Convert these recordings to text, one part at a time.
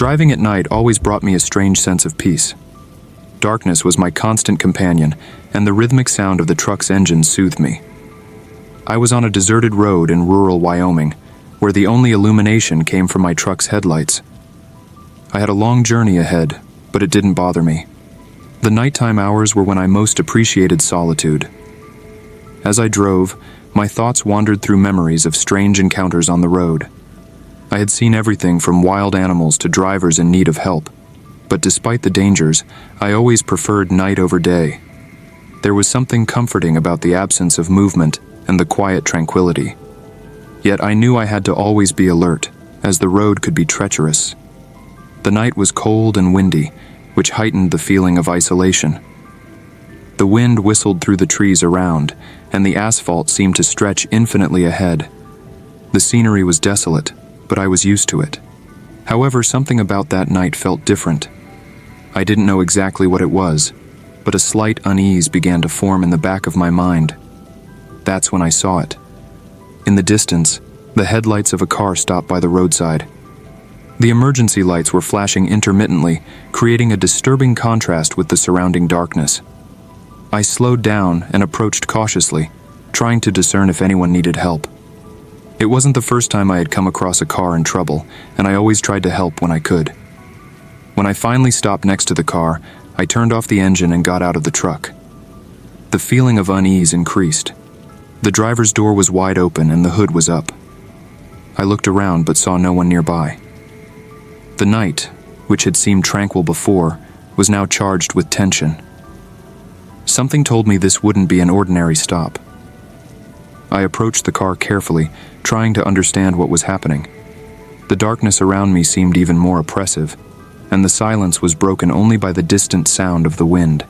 Driving at night always brought me a strange sense of peace. Darkness was my constant companion, and the rhythmic sound of the truck's engine soothed me. I was on a deserted road in rural Wyoming, where the only illumination came from my truck's headlights. I had a long journey ahead, but it didn't bother me. The nighttime hours were when I most appreciated solitude. As I drove, my thoughts wandered through memories of strange encounters on the road. I had seen everything from wild animals to drivers in need of help, but despite the dangers, I always preferred night over day. There was something comforting about the absence of movement and the quiet tranquility. Yet I knew I had to always be alert, as the road could be treacherous. The night was cold and windy, which heightened the feeling of isolation. The wind whistled through the trees around, and the asphalt seemed to stretch infinitely ahead. The scenery was desolate, but I was used to it. However, something about that night felt different. I didn't know exactly what it was, but a slight unease began to form in the back of my mind. That's when I saw it. In the distance, the headlights of a car stopped by the roadside. The emergency lights were flashing intermittently, creating a disturbing contrast with the surrounding darkness. I slowed down and approached cautiously, trying to discern if anyone needed help. It wasn't the first time I had come across a car in trouble, and I always tried to help when I could. When I finally stopped next to the car, I turned off the engine and got out of the truck. The feeling of unease increased. The driver's door was wide open and the hood was up. I looked around but saw no one nearby. The night, which had seemed tranquil before, was now charged with tension. Something told me this wouldn't be an ordinary stop. I approached the car carefully, trying to understand what was happening. The darkness around me seemed even more oppressive, and the silence was broken only by the distant sound of the wind.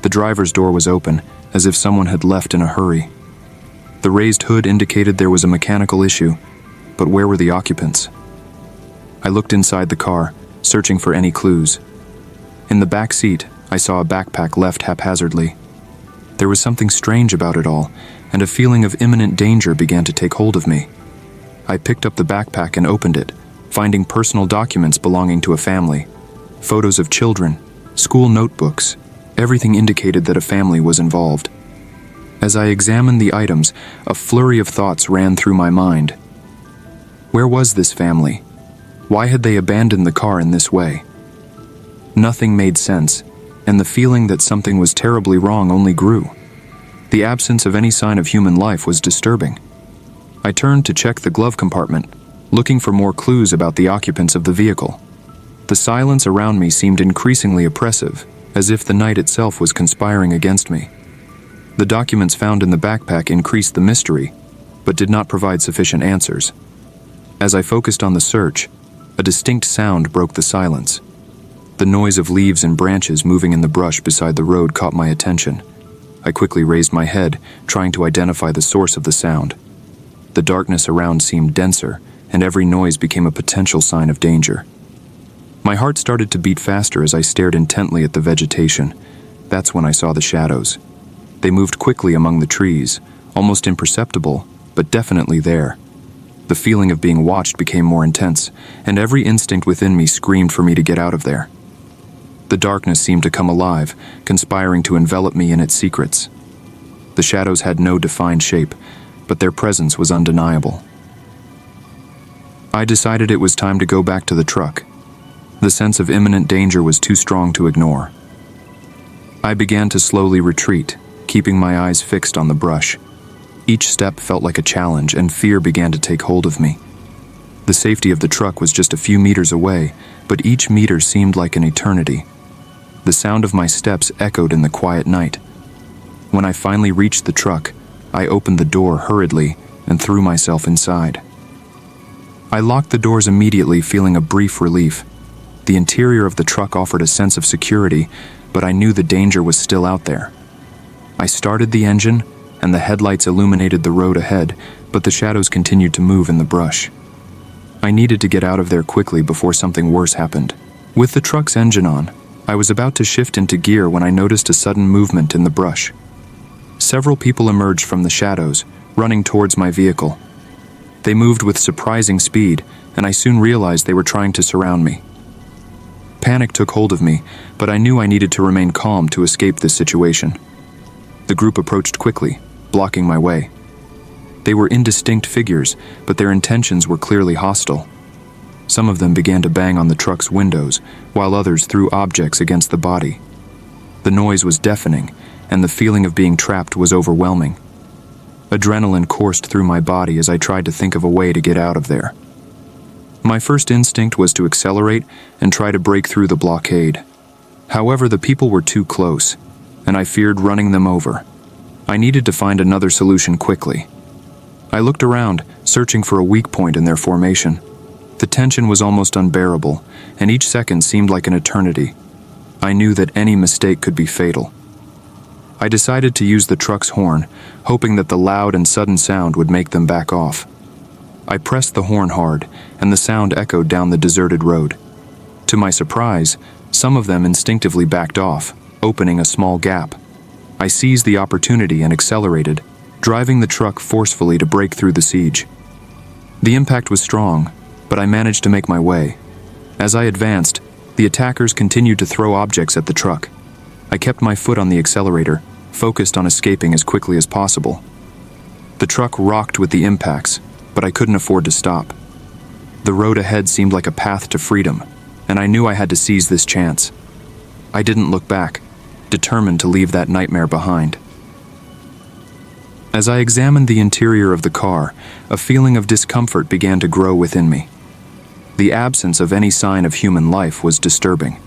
The driver's door was open, as if someone had left in a hurry. The raised hood indicated there was a mechanical issue, but where were the occupants? I looked inside the car, searching for any clues. In the back seat, I saw a backpack left haphazardly. There was something strange about it all, and a feeling of imminent danger began to take hold of me. I picked up the backpack and opened it, finding personal documents belonging to a family. Photos of children, school notebooks, everything indicated that a family was involved. As I examined the items, a flurry of thoughts ran through my mind. Where was this family? Why had they abandoned the car in this way? Nothing made sense, and the feeling that something was terribly wrong only grew. The absence of any sign of human life was disturbing. I turned to check the glove compartment, looking for more clues about the occupants of the vehicle. The silence around me seemed increasingly oppressive, as if the night itself was conspiring against me. The documents found in the backpack increased the mystery, but did not provide sufficient answers. As I focused on the search, a distinct sound broke the silence. The noise of leaves and branches moving in the brush beside the road caught my attention. I quickly raised my head, trying to identify the source of the sound. The darkness around seemed denser, and every noise became a potential sign of danger. My heart started to beat faster as I stared intently at the vegetation. That's when I saw the shadows. They moved quickly among the trees, almost imperceptible, but definitely there. The feeling of being watched became more intense, and every instinct within me screamed for me to get out of there. The darkness seemed to come alive, conspiring to envelop me in its secrets. The shadows had no defined shape, but their presence was undeniable. I decided it was time to go back to the truck. The sense of imminent danger was too strong to ignore. I began to slowly retreat, keeping my eyes fixed on the brush. Each step felt like a challenge, and fear began to take hold of me. The safety of the truck was just a few meters away, but each meter seemed like an eternity. The sound of my steps echoed in the quiet night. When I finally reached the truck, I opened the door hurriedly and threw myself inside. I locked the doors immediately, feeling a brief relief. The interior of the truck offered a sense of security, but I knew the danger was still out there. I started the engine, and the headlights illuminated the road ahead, but the shadows continued to move in the brush. I needed to get out of there quickly before something worse happened. With the truck's engine on, I was about to shift into gear when I noticed a sudden movement in the brush. Several people emerged from the shadows, running towards my vehicle. They moved with surprising speed, and I soon realized they were trying to surround me. Panic took hold of me, but I knew I needed to remain calm to escape this situation. The group approached quickly, blocking my way. They were indistinct figures, but their intentions were clearly hostile. Some of them began to bang on the truck's windows, while others threw objects against the body. The noise was deafening, and the feeling of being trapped was overwhelming. Adrenaline coursed through my body as I tried to think of a way to get out of there. My first instinct was to accelerate and try to break through the blockade. However, the people were too close, and I feared running them over. I needed to find another solution quickly. I looked around, searching for a weak point in their formation. The tension was almost unbearable, and each second seemed like an eternity. I knew that any mistake could be fatal. I decided to use the truck's horn, hoping that the loud and sudden sound would make them back off. I pressed the horn hard, and the sound echoed down the deserted road. To my surprise, some of them instinctively backed off, opening a small gap. I seized the opportunity and accelerated, driving the truck forcefully to break through the siege. The impact was strong, but I managed to make my way. As I advanced, the attackers continued to throw objects at the truck. I kept my foot on the accelerator, focused on escaping as quickly as possible. The truck rocked with the impacts, but I couldn't afford to stop. The road ahead seemed like a path to freedom, and I knew I had to seize this chance. I didn't look back, determined to leave that nightmare behind. As I examined the interior of the car, a feeling of discomfort began to grow within me. The absence of any sign of human life was disturbing.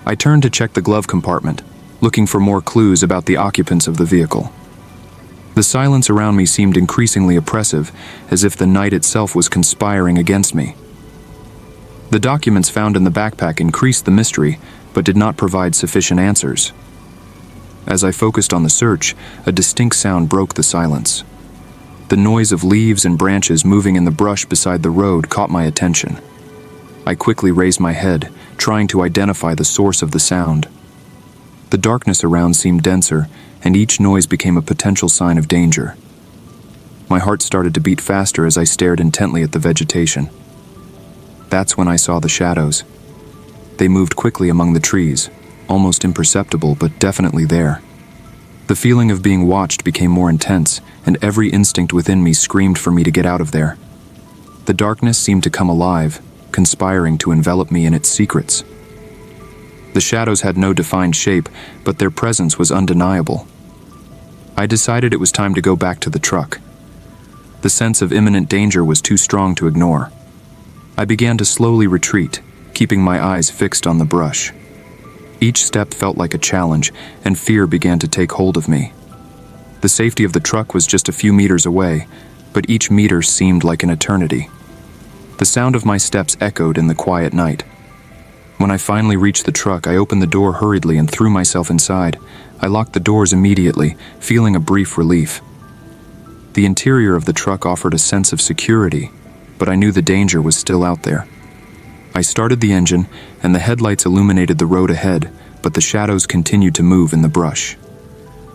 I turned to check the glove compartment, looking for more clues about the occupants of the vehicle. The silence around me seemed increasingly oppressive, as if the night itself was conspiring against me. The documents found in the backpack increased the mystery, but did not provide sufficient answers. As I focused on the search, a distinct sound broke the silence. The noise of leaves and branches moving in the brush beside the road caught my attention. I quickly raised my head, trying to identify the source of the sound. The darkness around seemed denser, and each noise became a potential sign of danger. My heart started to beat faster as I stared intently at the vegetation. That's when I saw the shadows. They moved quickly among the trees, almost imperceptible but definitely there. The feeling of being watched became more intense, and every instinct within me screamed for me to get out of there. The darkness seemed to come alive, conspiring to envelop me in its secrets. The shadows had no defined shape, but their presence was undeniable. I decided it was time to go back to the truck. The sense of imminent danger was too strong to ignore. I began to slowly retreat, keeping my eyes fixed on the brush. Each step felt like a challenge, and fear began to take hold of me. The safety of the truck was just a few meters away, but each meter seemed like an eternity. The sound of my steps echoed in the quiet night. When I finally reached the truck, I opened the door hurriedly and threw myself inside. I locked the doors immediately, feeling a brief relief. The interior of the truck offered a sense of security, but I knew the danger was still out there. I started the engine, and the headlights illuminated the road ahead, but the shadows continued to move in the brush.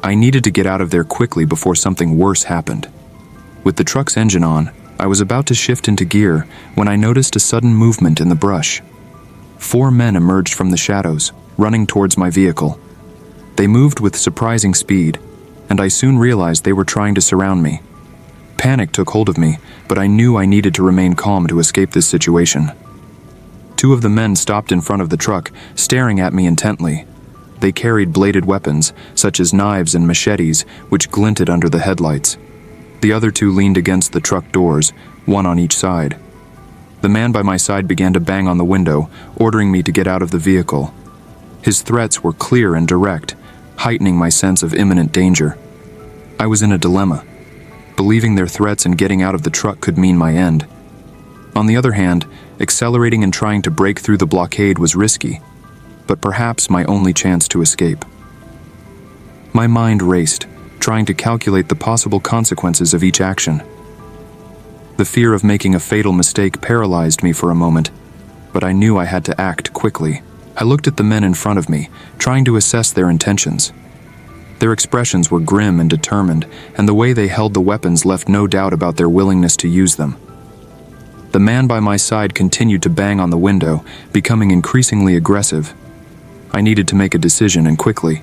I needed to get out of there quickly before something worse happened. With the truck's engine on, I was about to shift into gear when I noticed a sudden movement in the brush. 4 men emerged from the shadows, running towards my vehicle. They moved with surprising speed, and I soon realized they were trying to surround me. Panic took hold of me, but I knew I needed to remain calm to escape this situation. 2 of the men stopped in front of the truck, staring at me intently. They carried bladed weapons, such as knives and machetes, which glinted under the headlights. The other 2 leaned against the truck doors, one on each side. The man by my side began to bang on the window, ordering me to get out of the vehicle. His threats were clear and direct, heightening my sense of imminent danger. I was in a dilemma. Believing their threats and getting out of the truck could mean my end. On the other hand, accelerating and trying to break through the blockade was risky, but perhaps my only chance to escape. My mind raced, trying to calculate the possible consequences of each action. The fear of making a fatal mistake paralyzed me for a moment, but I knew I had to act quickly. I looked at the men in front of me, trying to assess their intentions. Their expressions were grim and determined, and the way they held the weapons left no doubt about their willingness to use them. The man by my side continued to bang on the window, becoming increasingly aggressive. I needed to make a decision, and quickly.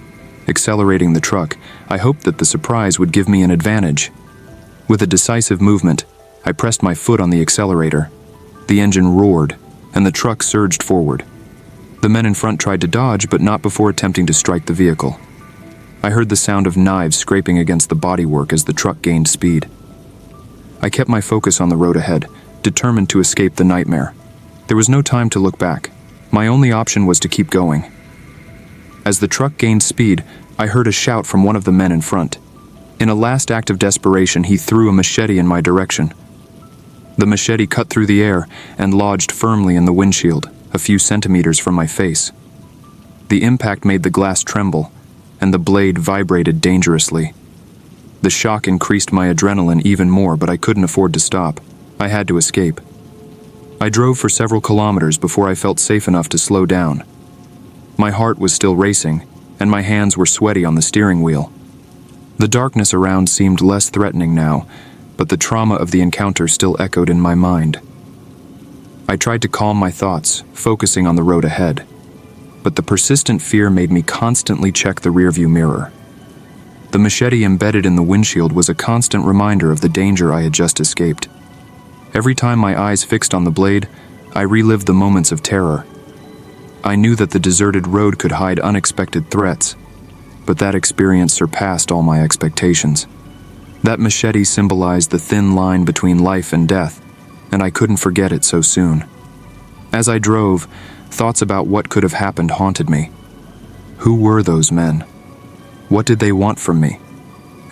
Accelerating the truck, I hoped that the surprise would give me an advantage. With a decisive movement, I pressed my foot on the accelerator. The engine roared, and the truck surged forward. The men in front tried to dodge, but not before attempting to strike the vehicle. I heard the sound of knives scraping against the bodywork as the truck gained speed. I kept my focus on the road ahead, determined to escape the nightmare. There was no time to look back. My only option was to keep going. As the truck gained speed, I heard a shout from one of the men in front. In a last act of desperation, he threw a machete in my direction. The machete cut through the air and lodged firmly in the windshield, a few centimeters from my face. The impact made the glass tremble, and the blade vibrated dangerously. The shock increased my adrenaline even more, but I couldn't afford to stop. I had to escape. I drove for several kilometers before I felt safe enough to slow down. My heart was still racing, and my hands were sweaty on the steering wheel. The darkness around seemed less threatening now, but the trauma of the encounter still echoed in my mind. I tried to calm my thoughts, focusing on the road ahead, but the persistent fear made me constantly check the rearview mirror. The machete embedded in the windshield was a constant reminder of the danger I had just escaped. Every time my eyes fixed on the blade, I relived the moments of terror. I knew that the deserted road could hide unexpected threats, but that experience surpassed all my expectations. That machete symbolized the thin line between life and death, and I couldn't forget it so soon. As I drove, thoughts about what could have happened haunted me. Who were those men? What did they want from me?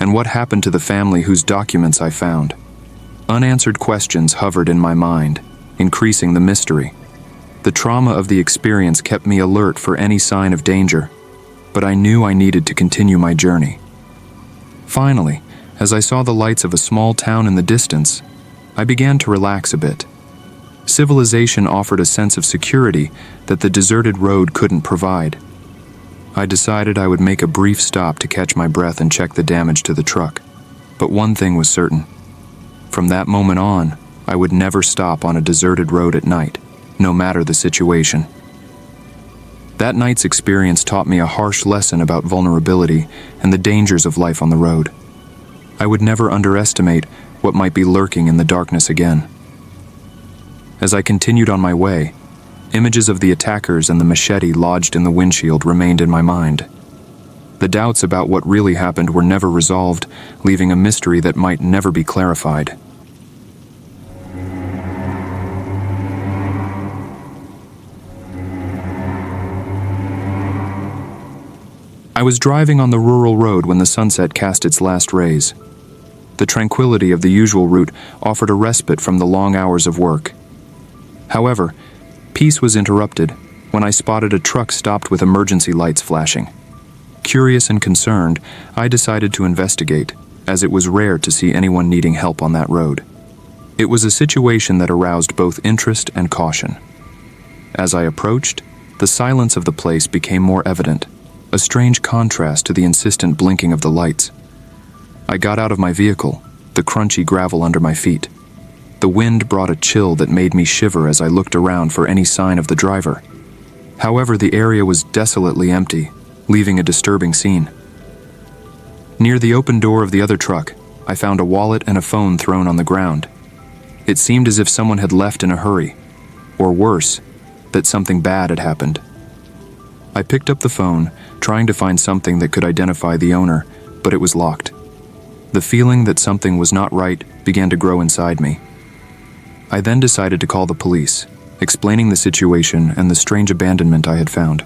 And what happened to the family whose documents I found? Unanswered questions hovered in my mind, increasing the mystery. The trauma of the experience kept me alert for any sign of danger, but I knew I needed to continue my journey. Finally, as I saw the lights of a small town in the distance, I began to relax a bit. Civilization offered a sense of security that the deserted road couldn't provide. I decided I would make a brief stop to catch my breath and check the damage to the truck. But one thing was certain. From that moment on, I would never stop on a deserted road at night, no matter the situation. That night's experience taught me a harsh lesson about vulnerability and the dangers of life on the road. I would never underestimate what might be lurking in the darkness again. As I continued on my way, images of the attackers and the machete lodged in the windshield remained in my mind. The doubts about what really happened were never resolved, leaving a mystery that might never be clarified. I was driving on the rural road when the sunset cast its last rays. The tranquility of the usual route offered a respite from the long hours of work. However, peace was interrupted when I spotted a truck stopped with emergency lights flashing. Curious and concerned, I decided to investigate, as it was rare to see anyone needing help on that road. It was a situation that aroused both interest and caution. As I approached, the silence of the place became more evident, a strange contrast to the insistent blinking of the lights. I got out of my vehicle, the crunchy gravel under my feet. The wind brought a chill that made me shiver as I looked around for any sign of the driver. However, the area was desolately empty, leaving a disturbing scene. Near the open door of the other truck, I found a wallet and a phone thrown on the ground. It seemed as if someone had left in a hurry, or worse, that something bad had happened. I picked up the phone, trying to find something that could identify the owner, but it was locked. The feeling that something was not right began to grow inside me. I then decided to call the police, explaining the situation and the strange abandonment I had found.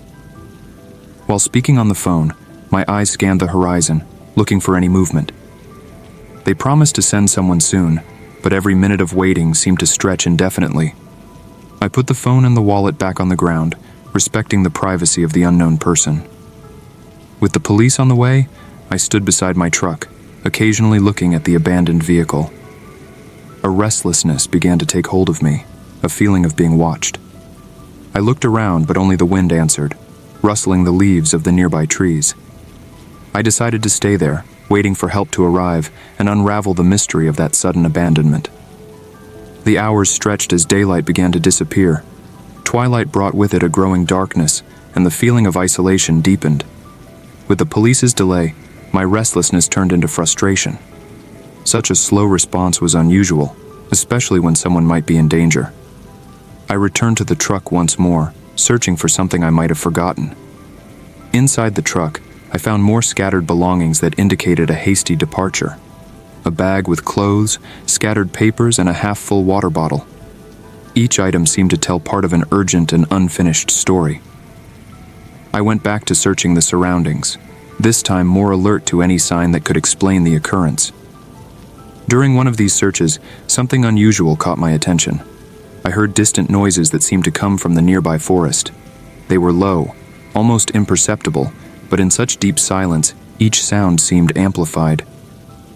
While speaking on the phone, my eyes scanned the horizon, looking for any movement. They promised to send someone soon, but every minute of waiting seemed to stretch indefinitely. I put the phone and the wallet back on the ground, respecting the privacy of the unknown person. With the police on the way, I stood beside my truck, occasionally looking at the abandoned vehicle. A restlessness began to take hold of me, a feeling of being watched. I looked around, but only the wind answered, rustling the leaves of the nearby trees. I decided to stay there, waiting for help to arrive and unravel the mystery of that sudden abandonment. The hours stretched as daylight began to disappear. Twilight brought with it a growing darkness, and the feeling of isolation deepened. With the police's delay, my restlessness turned into frustration. Such a slow response was unusual, especially when someone might be in danger. I returned to the truck once more, searching for something I might have forgotten. Inside the truck, I found more scattered belongings that indicated a hasty departure. A bag with clothes, scattered papers, and a half-full water bottle. Each item seemed to tell part of an urgent and unfinished story. I went back to searching the surroundings, this time more alert to any sign that could explain the occurrence. During one of these searches, something unusual caught my attention. I heard distant noises that seemed to come from the nearby forest. They were low, almost imperceptible, but in such deep silence, each sound seemed amplified.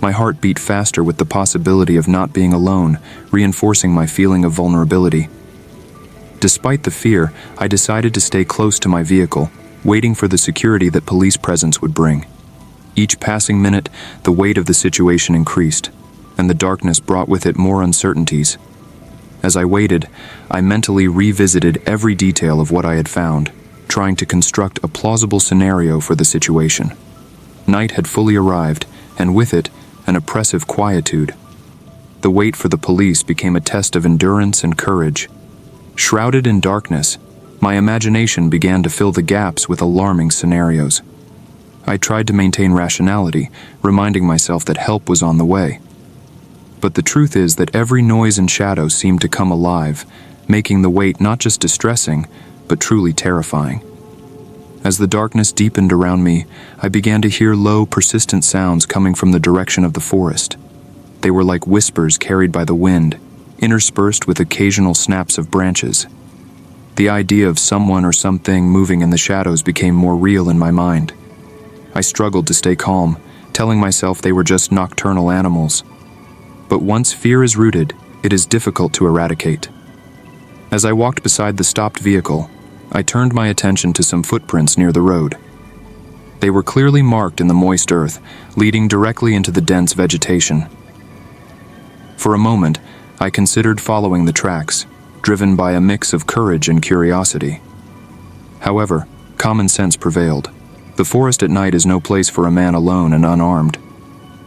My heart beat faster with the possibility of not being alone, reinforcing my feeling of vulnerability. Despite the fear, I decided to stay close to my vehicle, waiting for the security that police presence would bring. Each passing minute, the weight of the situation increased, and the darkness brought with it more uncertainties. As I waited, I mentally revisited every detail of what I had found, trying to construct a plausible scenario for the situation. Night had fully arrived, and with it, an oppressive quietude. The wait for the police became a test of endurance and courage. Shrouded in darkness, my imagination began to fill the gaps with alarming scenarios. I tried to maintain rationality, reminding myself that help was on the way. But the truth is that every noise and shadow seemed to come alive, making the wait not just distressing, but truly terrifying. As the darkness deepened around me, I began to hear low, persistent sounds coming from the direction of the forest. They were like whispers carried by the wind, interspersed with occasional snaps of branches. The idea of someone or something moving in the shadows became more real in my mind. I struggled to stay calm, telling myself they were just nocturnal animals. But once fear is rooted, it is difficult to eradicate. As I walked beside the stopped vehicle, I turned my attention to some footprints near the road. They were clearly marked in the moist earth, leading directly into the dense vegetation. For a moment, I considered following the tracks, driven by a mix of courage and curiosity. However, common sense prevailed. The forest at night is no place for a man alone and unarmed.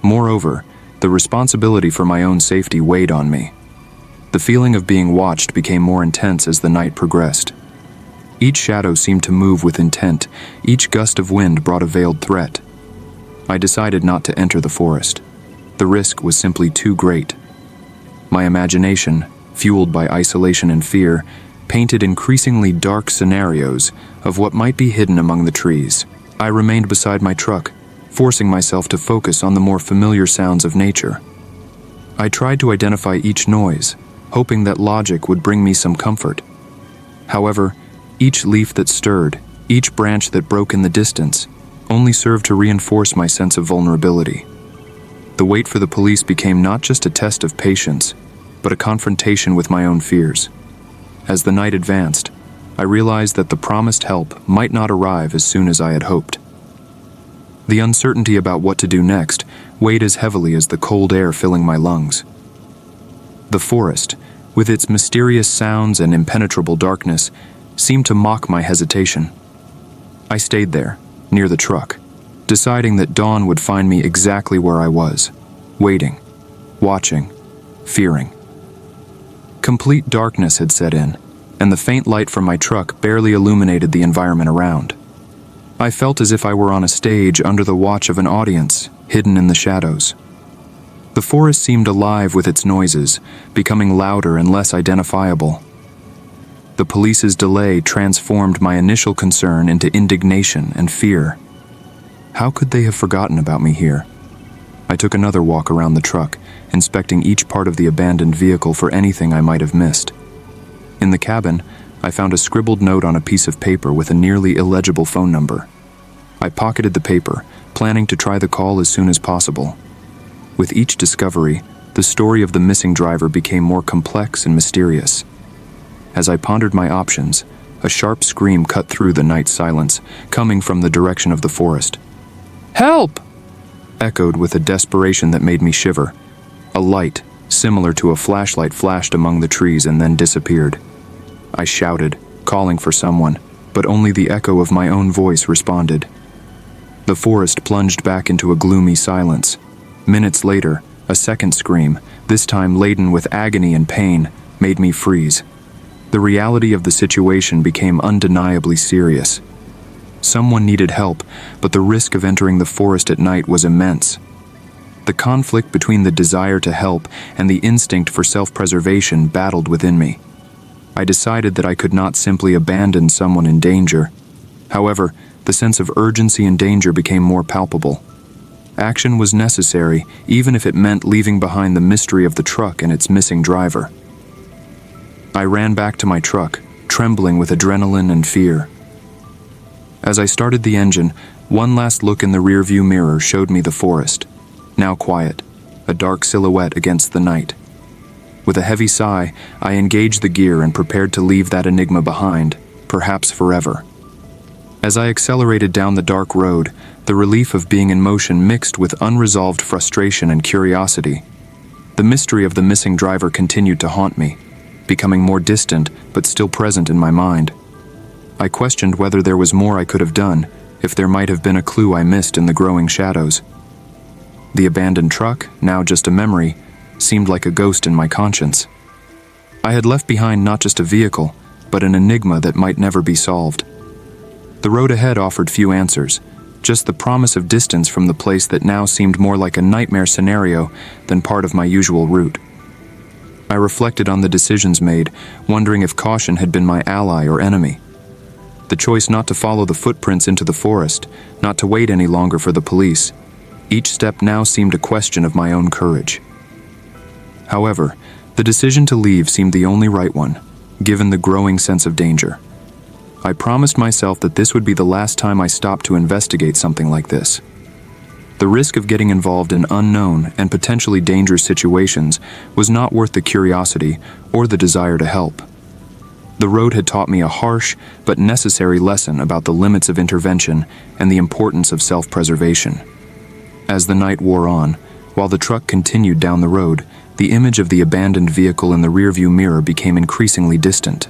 Moreover, the responsibility for my own safety weighed on me. The feeling of being watched became more intense as the night progressed. Each shadow seemed to move with intent, each gust of wind brought a veiled threat. I decided not to enter the forest. The risk was simply too great. My imagination, fueled by isolation and fear, painted increasingly dark scenarios of what might be hidden among the trees. I remained beside my truck, forcing myself to focus on the more familiar sounds of nature. I tried to identify each noise, hoping that logic would bring me some comfort. However, each leaf that stirred, each branch that broke in the distance, only served to reinforce my sense of vulnerability. The wait for the police became not just a test of patience, but a confrontation with my own fears. As the night advanced, I realized that the promised help might not arrive as soon as I had hoped. The uncertainty about what to do next weighed as heavily as the cold air filling my lungs. The forest, with its mysterious sounds and impenetrable darkness, seemed to mock my hesitation. I stayed there, near the truck, deciding that dawn would find me exactly where I was, waiting, watching, fearing. Complete darkness had set in, and the faint light from my truck barely illuminated the environment around. I felt as if I were on a stage under the watch of an audience, hidden in the shadows. The forest seemed alive with its noises, becoming louder and less identifiable. The police's delay transformed my initial concern into indignation and fear. How could they have forgotten about me here? I took another walk around the truck, inspecting each part of the abandoned vehicle for anything I might have missed. In the cabin, I found a scribbled note on a piece of paper with a nearly illegible phone number. I pocketed the paper, planning to try the call as soon as possible. With each discovery, the story of the missing driver became more complex and mysterious. As I pondered my options, a sharp scream cut through the night silence, coming from the direction of the forest. Help!" echoed with a desperation that made me shiver. A light, similar to a flashlight, flashed among the trees and then disappeared. I shouted, calling for someone, but only the echo of my own voice responded. The forest plunged back into a gloomy silence. Minutes later, a second scream, this time laden with agony and pain, made me freeze. The reality of the situation became undeniably serious. Someone needed help, but the risk of entering the forest at night was immense. The conflict between the desire to help and the instinct for self-preservation battled within me. I decided that I could not simply abandon someone in danger. However, the sense of urgency and danger became more palpable. Action was necessary, even if it meant leaving behind the mystery of the truck and its missing driver. I ran back to my truck, trembling with adrenaline and fear. As I started the engine, one last look in the rearview mirror showed me the forest, now quiet, a dark silhouette against the night. With a heavy sigh, I engaged the gear and prepared to leave that enigma behind, perhaps forever. As I accelerated down the dark road, the relief of being in motion mixed with unresolved frustration and curiosity. The mystery of the missing driver continued to haunt me, becoming more distant but still present in my mind. I questioned whether there was more I could have done, if there might have been a clue I missed in the growing shadows. The abandoned truck, now just a memory, seemed like a ghost in my conscience. I had left behind not just a vehicle, but an enigma that might never be solved. The road ahead offered few answers, just the promise of distance from the place that now seemed more like a nightmare scenario than part of my usual route. I reflected on the decisions made, wondering if caution had been my ally or enemy. The choice not to follow the footprints into the forest, not to wait any longer for the police. Each step now seemed a question of my own courage. However, the decision to leave seemed the only right one, given the growing sense of danger. I promised myself that this would be the last time I stopped to investigate something like this. The risk of getting involved in unknown and potentially dangerous situations was not worth the curiosity or the desire to help. The road had taught me a harsh but necessary lesson about the limits of intervention and the importance of self-preservation. As the night wore on, while the truck continued down the road, the image of the abandoned vehicle in the rearview mirror became increasingly distant.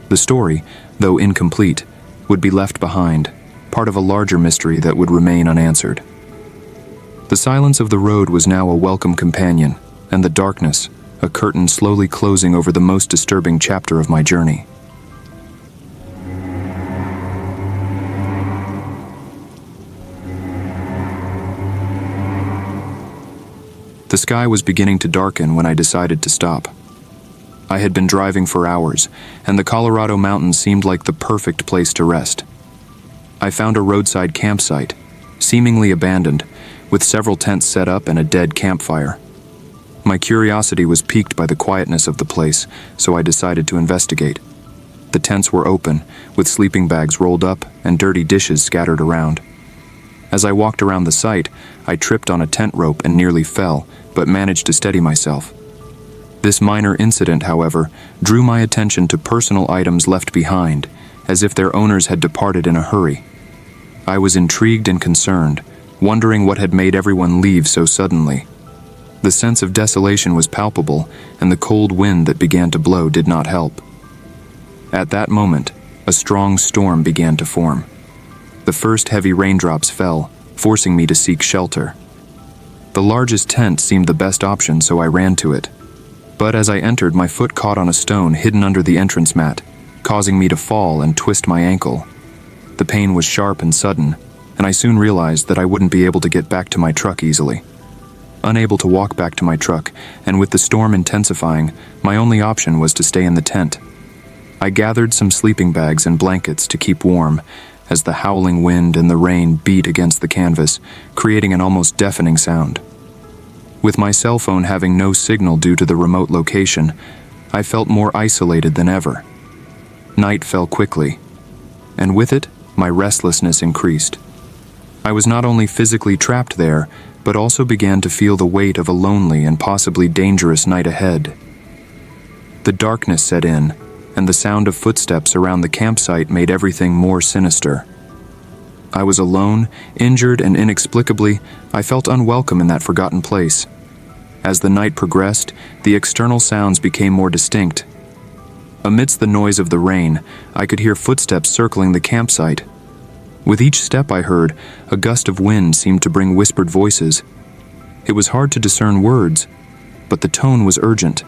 The story, though incomplete, would be left behind, part of a larger mystery that would remain unanswered. The silence of the road was now a welcome companion, and the darkness, a curtain slowly closing over the most disturbing chapter of my journey. The sky was beginning to darken when I decided to stop. I had been driving for hours, and the Colorado mountains seemed like the perfect place to rest. I found a roadside campsite, seemingly abandoned, with several tents set up and a dead campfire. My curiosity was piqued by the quietness of the place, so I decided to investigate. The tents were open, with sleeping bags rolled up and dirty dishes scattered around. As I walked around the site, I tripped on a tent rope and nearly fell, but managed to steady myself. This minor incident, however, drew my attention to personal items left behind, as if their owners had departed in a hurry. I was intrigued and concerned, wondering what had made everyone leave so suddenly. The sense of desolation was palpable, and the cold wind that began to blow did not help. At that moment, a strong storm began to form. The first heavy raindrops fell, forcing me to seek shelter. The largest tent seemed the best option, so I ran to it. But as I entered, my foot caught on a stone hidden under the entrance mat, causing me to fall and twist my ankle. The pain was sharp and sudden, and I soon realized that I wouldn't be able to get back to my truck easily. Unable to walk back to my truck, and with the storm intensifying, my only option was to stay in the tent. I gathered some sleeping bags and blankets to keep warm, as the howling wind and the rain beat against the canvas, creating an almost deafening sound. With my cell phone having no signal due to the remote location, I felt more isolated than ever. Night fell quickly, and with it, my restlessness increased. I was not only physically trapped there, but also began to feel the weight of a lonely and possibly dangerous night ahead. The darkness set in, and the sound of footsteps around the campsite made everything more sinister. I was alone, injured, and inexplicably, I felt unwelcome in that forgotten place. As the night progressed, the external sounds became more distinct. Amidst the noise of the rain, I could hear footsteps circling the campsite. With each step I heard, a gust of wind seemed to bring whispered voices. It was hard to discern words, but the tone was urgent.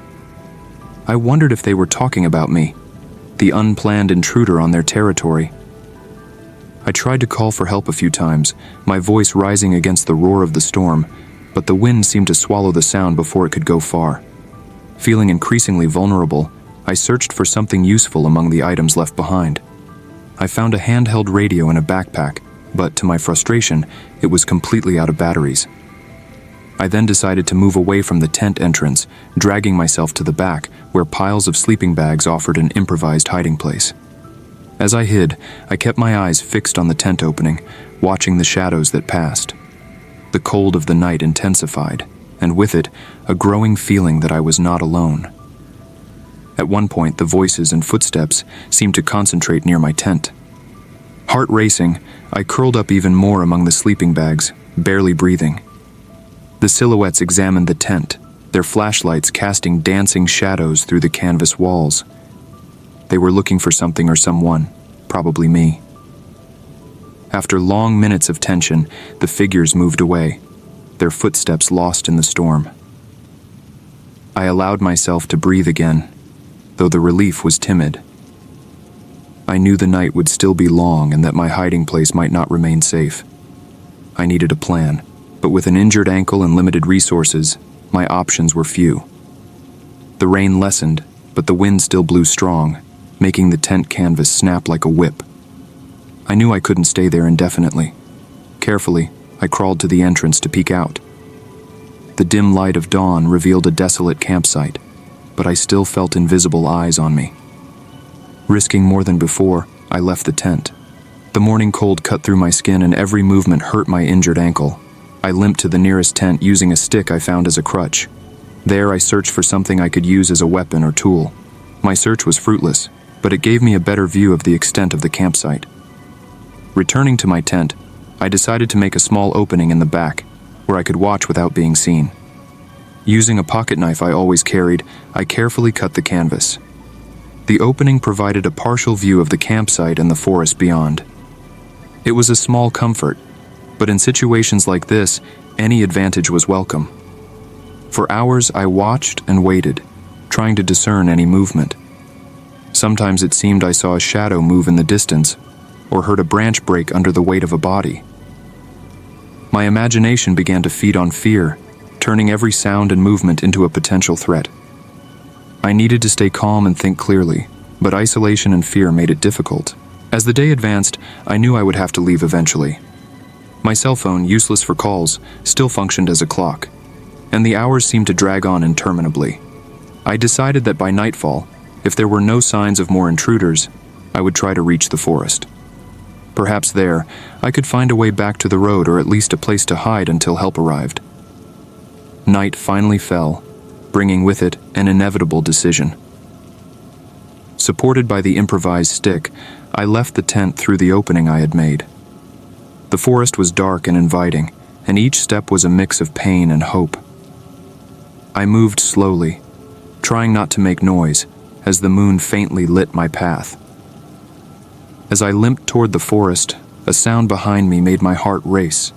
I wondered if they were talking about me, the unplanned intruder on their territory. I tried to call for help a few times, my voice rising against the roar of the storm, but the wind seemed to swallow the sound before it could go far. Feeling increasingly vulnerable, I searched for something useful among the items left behind. I found a handheld radio in a backpack, but to my frustration, it was completely out of batteries. I then decided to move away from the tent entrance, dragging myself to the back, where piles of sleeping bags offered an improvised hiding place. As I hid, I kept my eyes fixed on the tent opening, watching the shadows that passed. The cold of the night intensified, and with it, a growing feeling that I was not alone. At one point, the voices and footsteps seemed to concentrate near my tent. Heart racing, I curled up even more among the sleeping bags, barely breathing. The silhouettes examined the tent, their flashlights casting dancing shadows through the canvas walls. They were looking for something or someone, probably me. After long minutes of tension, the figures moved away, their footsteps lost in the storm. I allowed myself to breathe again, though the relief was timid. I knew the night would still be long and that my hiding place might not remain safe. I needed a plan, but with an injured ankle and limited resources, my options were few. The rain lessened, but the wind still blew strong, making the tent canvas snap like a whip. I knew I couldn't stay there indefinitely. Carefully, I crawled to the entrance to peek out. The dim light of dawn revealed a desolate campsite, but I still felt invisible eyes on me. Risking more than before, I left the tent. The morning cold cut through my skin and every movement hurt my injured ankle. I limped to the nearest tent using a stick I found as a crutch. There I searched for something I could use as a weapon or tool. My search was fruitless, but it gave me a better view of the extent of the campsite. Returning to my tent, I decided to make a small opening in the back, where I could watch without being seen. Using a pocket knife I always carried, I carefully cut the canvas. The opening provided a partial view of the campsite and the forest beyond. It was a small comfort, but in situations like this, any advantage was welcome. For hours I watched and waited, trying to discern any movement. Sometimes it seemed I saw a shadow move in the distance, or heard a branch break under the weight of a body. My imagination began to feed on fear, turning every sound and movement into a potential threat. I needed to stay calm and think clearly, but isolation and fear made it difficult. As the day advanced, I knew I would have to leave eventually. My cell phone, useless for calls, still functioned as a clock, and the hours seemed to drag on interminably. I decided that by nightfall, if there were no signs of more intruders, I would try to reach the forest. Perhaps there, I could find a way back to the road or at least a place to hide until help arrived. Night finally fell, bringing with it an inevitable decision. Supported by the improvised stick, I left the tent through the opening I had made. The forest was dark and inviting, and each step was a mix of pain and hope. I moved slowly, trying not to make noise, as the moon faintly lit my path. As I limped toward the forest, a sound behind me made my heart race.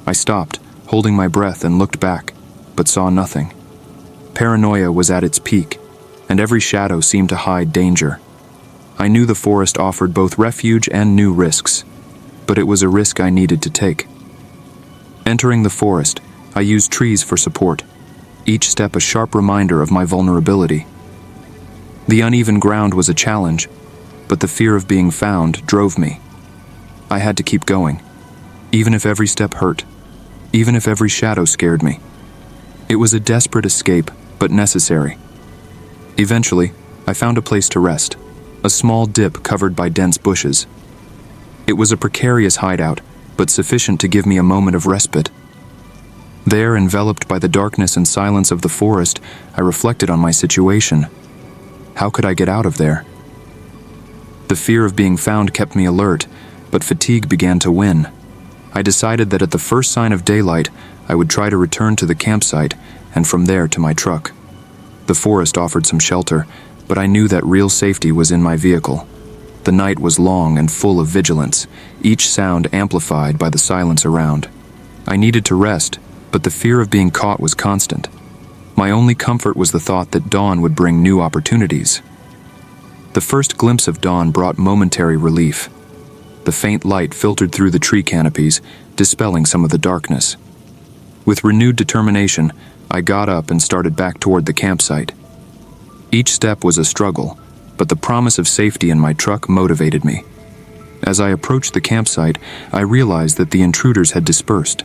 I stopped, holding my breath, and looked back, but saw nothing. Paranoia was at its peak, and every shadow seemed to hide danger. I knew the forest offered both refuge and new risks, but it was a risk I needed to take. Entering the forest, I used trees for support, each step a sharp reminder of my vulnerability. The uneven ground was a challenge, but the fear of being found drove me. I had to keep going, even if every step hurt, even if every shadow scared me. It was a desperate escape, but necessary. Eventually, I found a place to rest, a small dip covered by dense bushes. It was a precarious hideout, but sufficient to give me a moment of respite. There, enveloped by the darkness and silence of the forest, I reflected on my situation. How could I get out of there? The fear of being found kept me alert, but fatigue began to win. I decided that at the first sign of daylight, I would try to return to the campsite and from there to my truck. The forest offered some shelter, but I knew that real safety was in my vehicle. The night was long and full of vigilance, each sound amplified by the silence around. I needed to rest, but the fear of being caught was constant. My only comfort was the thought that dawn would bring new opportunities. The first glimpse of dawn brought momentary relief. The faint light filtered through the tree canopies, dispelling some of the darkness. With renewed determination, I got up and started back toward the campsite. Each step was a struggle, but the promise of safety in my truck motivated me. As I approached the campsite, I realized that the intruders had dispersed.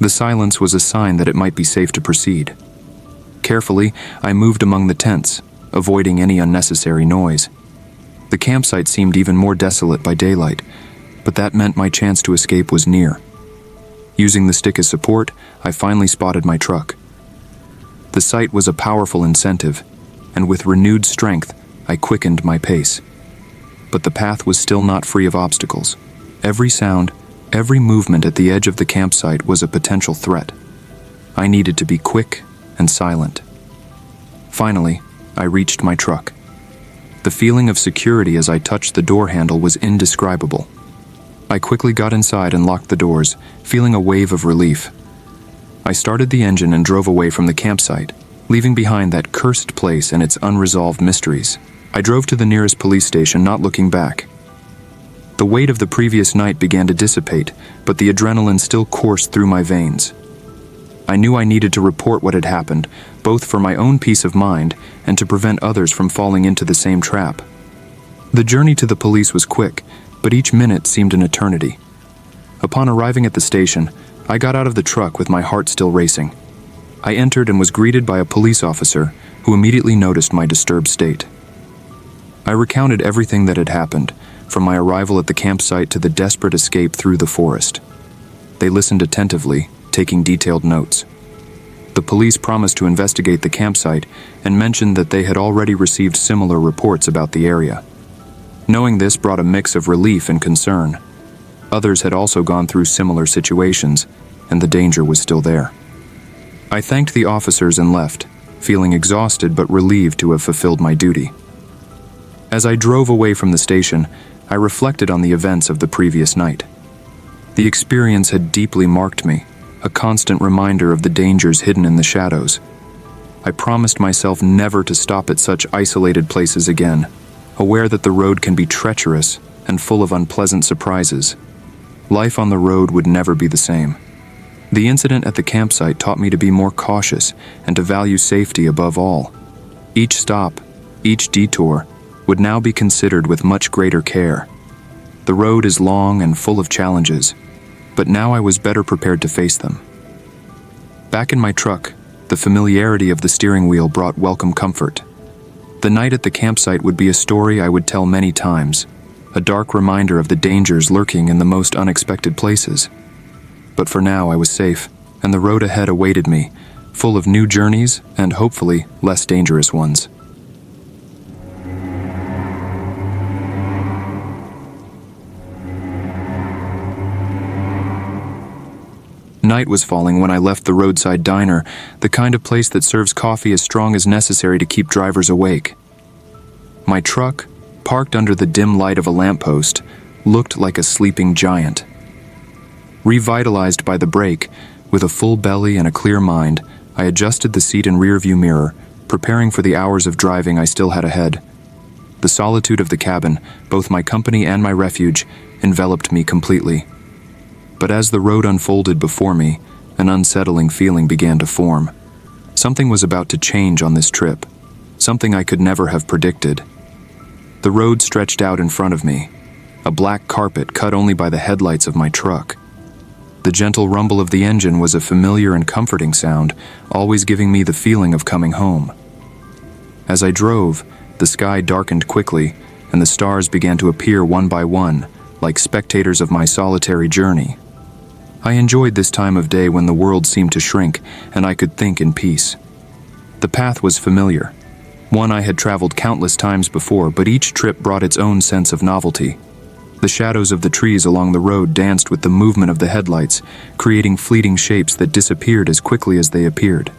The silence was a sign that it might be safe to proceed. Carefully, I moved among the tents, avoiding any unnecessary noise. The campsite seemed even more desolate by daylight, but that meant my chance to escape was near. Using the stick as support, I finally spotted my truck. The sight was a powerful incentive, and with renewed strength, I quickened my pace. But the path was still not free of obstacles. Every sound, every movement at the edge of the campsite was a potential threat. I needed to be quick and silent. Finally, I reached my truck. The feeling of security as I touched the door handle was indescribable. I quickly got inside and locked the doors, feeling a wave of relief. I started the engine and drove away from the campsite, leaving behind that cursed place and its unresolved mysteries. I drove to the nearest police station, not looking back. The weight of the previous night began to dissipate, but the adrenaline still coursed through my veins. I knew I needed to report what had happened, both for my own peace of mind and to prevent others from falling into the same trap. The journey to the police was quick, but each minute seemed an eternity. Upon arriving at the station, I got out of the truck with my heart still racing. I entered and was greeted by a police officer who immediately noticed my disturbed state. I recounted everything that had happened, from my arrival at the campsite to the desperate escape through the forest. They listened attentively, taking detailed notes. The police promised to investigate the campsite and mentioned that they had already received similar reports about the area. Knowing this brought a mix of relief and concern. Others had also gone through similar situations, and the danger was still there. I thanked the officers and left, feeling exhausted but relieved to have fulfilled my duty. As I drove away from the station, I reflected on the events of the previous night. The experience had deeply marked me, a constant reminder of the dangers hidden in the shadows. I promised myself never to stop at such isolated places again, aware that the road can be treacherous and full of unpleasant surprises. Life on the road would never be the same. The incident at the campsite taught me to be more cautious and to value safety above all. Each stop, each detour, would now be considered with much greater care. The road is long and full of challenges, but now I was better prepared to face them. Back in my truck, the familiarity of the steering wheel brought welcome comfort. The night at the campsite would be a story I would tell many times, a dark reminder of the dangers lurking in the most unexpected places. But for now I was safe, and the road ahead awaited me, full of new journeys and hopefully less dangerous ones. Night was falling when I left the roadside diner, the kind of place that serves coffee as strong as necessary to keep drivers awake. My truck, parked under the dim light of a lamppost, looked like a sleeping giant. Revitalized by the break, with a full belly and a clear mind, I adjusted the seat and rearview mirror, preparing for the hours of driving I still had ahead. The solitude of the cabin, both my company and my refuge, enveloped me completely. But as the road unfolded before me, an unsettling feeling began to form. Something was about to change on this trip, something I could never have predicted. The road stretched out in front of me, a black carpet cut only by the headlights of my truck. The gentle rumble of the engine was a familiar and comforting sound, always giving me the feeling of coming home. As I drove, the sky darkened quickly, and the stars began to appear one by one, like spectators of my solitary journey. I enjoyed this time of day when the world seemed to shrink and I could think in peace. The path was familiar, one I had traveled countless times before, but each trip brought its own sense of novelty. The shadows of the trees along the road danced with the movement of the headlights, creating fleeting shapes that disappeared as quickly as they appeared.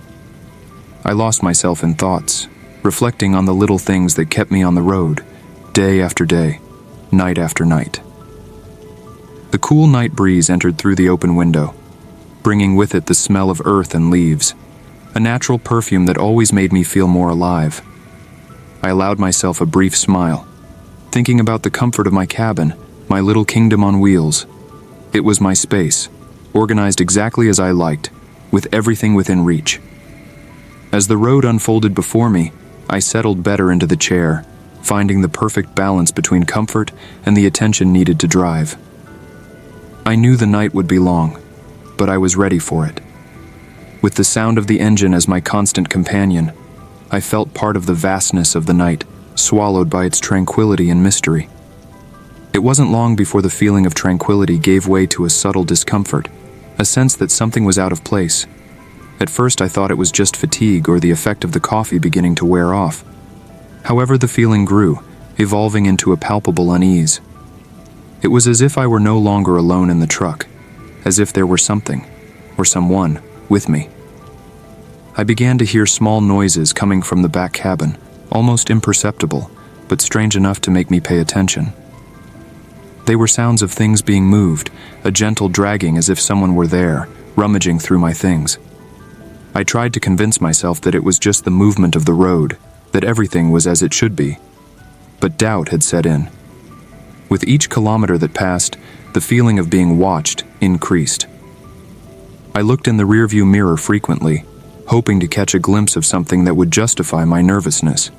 I lost myself in thoughts, reflecting on the little things that kept me on the road, day after day, night after night. The cool night breeze entered through the open window, bringing with it the smell of earth and leaves, a natural perfume that always made me feel more alive. I allowed myself a brief smile, thinking about the comfort of my cabin, my little kingdom on wheels. It was my space, organized exactly as I liked, with everything within reach. As the road unfolded before me, I settled better into the chair, finding the perfect balance between comfort and the attention needed to drive. I knew the night would be long, but I was ready for it. With the sound of the engine as my constant companion, I felt part of the vastness of the night, swallowed by its tranquility and mystery. It wasn't long before the feeling of tranquility gave way to a subtle discomfort, a sense that something was out of place. At first I thought it was just fatigue or the effect of the coffee beginning to wear off. However, the feeling grew, evolving into a palpable unease. It was as if I were no longer alone in the truck, as if there were something, or someone, with me. I began to hear small noises coming from the back cabin, almost imperceptible, but strange enough to make me pay attention. They were sounds of things being moved, a gentle dragging as if someone were there, rummaging through my things. I tried to convince myself that it was just the movement of the road, that everything was as it should be. But doubt had set in. With each kilometer that passed, the feeling of being watched increased. I looked in the rearview mirror frequently, hoping to catch a glimpse of something that would justify my nervousness.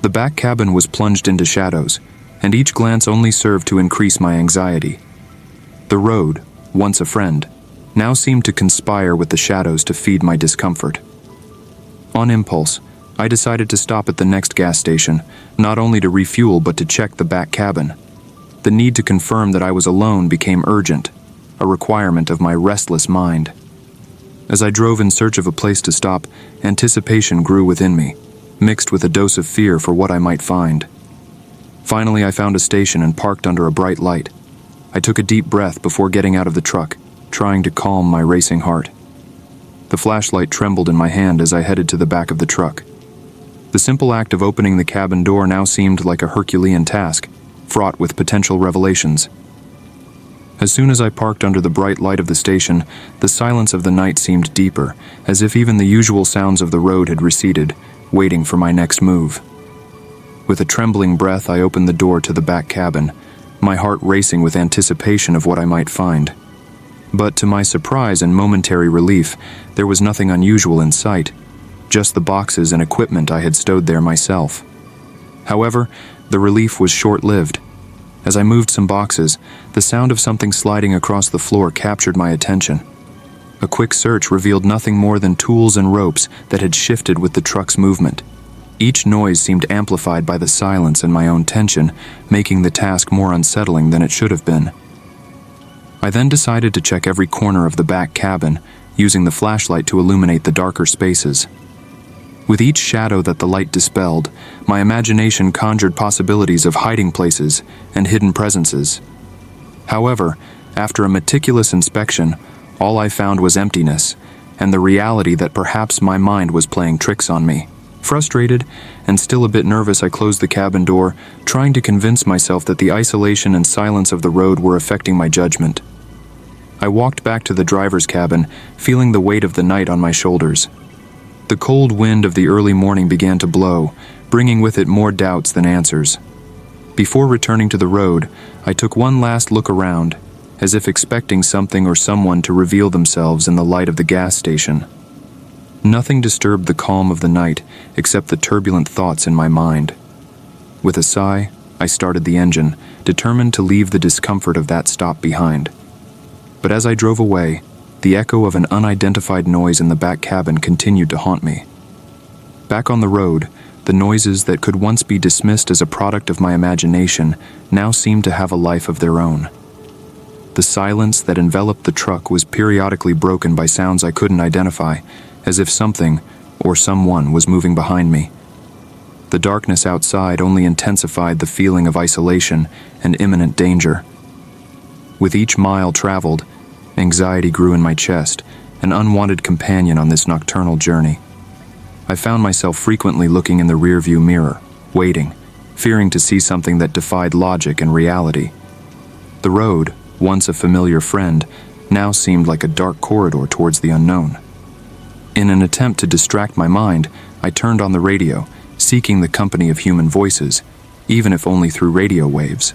The back cabin was plunged into shadows, and each glance only served to increase my anxiety. The road, once a friend, now seemed to conspire with the shadows to feed my discomfort. On impulse, I decided to stop at the next gas station, not only to refuel but to check the back cabin. The need to confirm that I was alone became urgent, a requirement of my restless mind. As I drove in search of a place to stop, anticipation grew within me, mixed with a dose of fear for what I might find. Finally, I found a station and parked under a bright light. I took a deep breath before getting out of the truck, trying to calm my racing heart. The flashlight trembled in my hand as I headed to the back of the truck. The simple act of opening the cabin door now seemed like a Herculean task, fraught with potential revelations. As soon as I parked under the bright light of the station, the silence of the night seemed deeper, as if even the usual sounds of the road had receded, waiting for my next move. With a trembling breath, I opened the door to the back cabin, my heart racing with anticipation of what I might find. But to my surprise and momentary relief, there was nothing unusual in sight, just the boxes and equipment I had stowed there myself. However, the relief was short-lived. As I moved some boxes, the sound of something sliding across the floor captured my attention. A quick search revealed nothing more than tools and ropes that had shifted with the truck's movement. Each noise seemed amplified by the silence and my own tension, making the task more unsettling than it should have been. I then decided to check every corner of the back cabin, using the flashlight to illuminate the darker spaces. With each shadow that the light dispelled, my imagination conjured possibilities of hiding places and hidden presences. However, after a meticulous inspection, all I found was emptiness, and the reality that perhaps my mind was playing tricks on me. Frustrated, and still a bit nervous, I closed the cabin door, trying to convince myself that the isolation and silence of the road were affecting my judgment. I walked back to the driver's cabin, feeling the weight of the night on my shoulders. The cold wind of the early morning began to blow, bringing with it more doubts than answers. Before returning to the road, I took one last look around, as if expecting something or someone to reveal themselves in the light of the gas station. Nothing disturbed the calm of the night except the turbulent thoughts in my mind. With a sigh, I started the engine, determined to leave the discomfort of that stop behind. But as I drove away, the echo of an unidentified noise in the back cabin continued to haunt me. Back on the road, the noises that could once be dismissed as a product of my imagination now seemed to have a life of their own. The silence that enveloped the truck was periodically broken by sounds I couldn't identify, as if something or someone was moving behind me. The darkness outside only intensified the feeling of isolation and imminent danger. With each mile traveled, anxiety grew in my chest, an unwanted companion on this nocturnal journey. I found myself frequently looking in the rearview mirror, waiting, fearing to see something that defied logic and reality. The road, once a familiar friend, now seemed like a dark corridor towards the unknown. In an attempt to distract my mind, I turned on the radio, seeking the company of human voices, even if only through radio waves.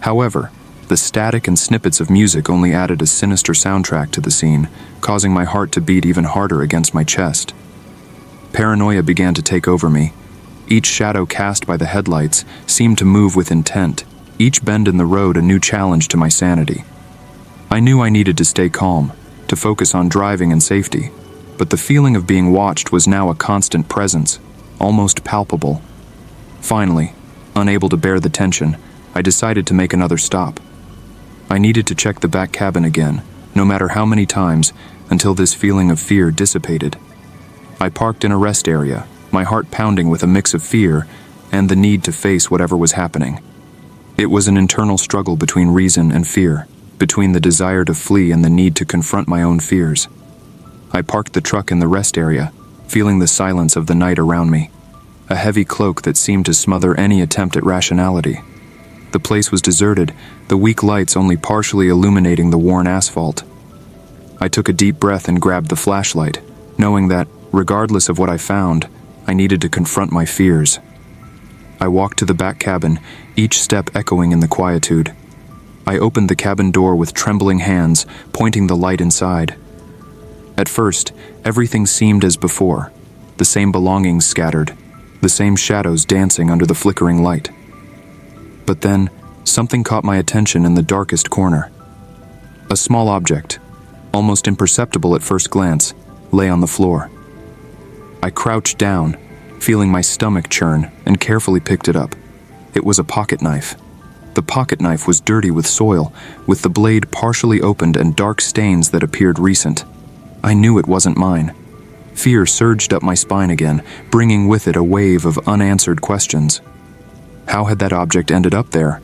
However, the static and snippets of music only added a sinister soundtrack to the scene, causing my heart to beat even harder against my chest. Paranoia began to take over me. Each shadow cast by the headlights seemed to move with intent, each bend in the road a new challenge to my sanity. I knew I needed to stay calm, to focus on driving and safety, but the feeling of being watched was now a constant presence, almost palpable. Finally, unable to bear the tension, I decided to make another stop. I needed to check the back cabin again, no matter how many times, until this feeling of fear dissipated. I parked in a rest area, my heart pounding with a mix of fear and the need to face whatever was happening. It was an internal struggle between reason and fear, between the desire to flee and the need to confront my own fears. I parked the truck in the rest area, feeling the silence of the night around me, a heavy cloak that seemed to smother any attempt at rationality. The place was deserted, the weak lights only partially illuminating the worn asphalt. I took a deep breath and grabbed the flashlight, knowing that, regardless of what I found, I needed to confront my fears. I walked to the back cabin, each step echoing in the quietude. I opened the cabin door with trembling hands, pointing the light inside. At first, everything seemed as before, the same belongings scattered, the same shadows dancing under the flickering light. But then, something caught my attention in the darkest corner. A small object, almost imperceptible at first glance, lay on the floor. I crouched down, feeling my stomach churn, and carefully picked it up. It was a pocket knife. The pocket knife was dirty with soil, with the blade partially opened and dark stains that appeared recent. I knew it wasn't mine. Fear surged up my spine again, bringing with it a wave of unanswered questions. How had that object ended up there?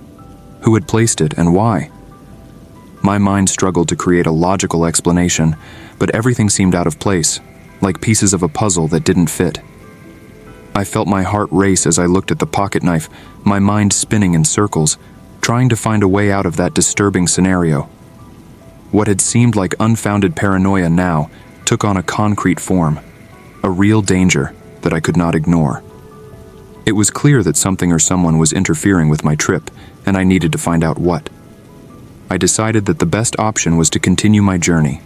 Who had placed it and why? My mind struggled to create a logical explanation, but everything seemed out of place, like pieces of a puzzle that didn't fit. I felt my heart race as I looked at the pocket knife, my mind spinning in circles, trying to find a way out of that disturbing scenario. What had seemed like unfounded paranoia now took on a concrete form, a real danger that I could not ignore. It was clear that something or someone was interfering with my trip, and I needed to find out what. I decided that the best option was to continue my journey,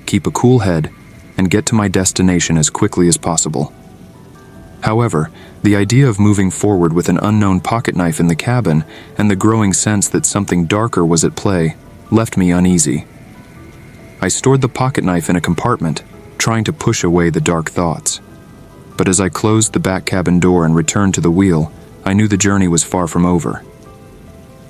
keep a cool head, and get to my destination as quickly as possible. However, the idea of moving forward with an unknown pocket knife in the cabin and the growing sense that something darker was at play left me uneasy. I stored the pocket knife in a compartment, trying to push away the dark thoughts. But as I closed the back cabin door and returned to the wheel, I knew the journey was far from over.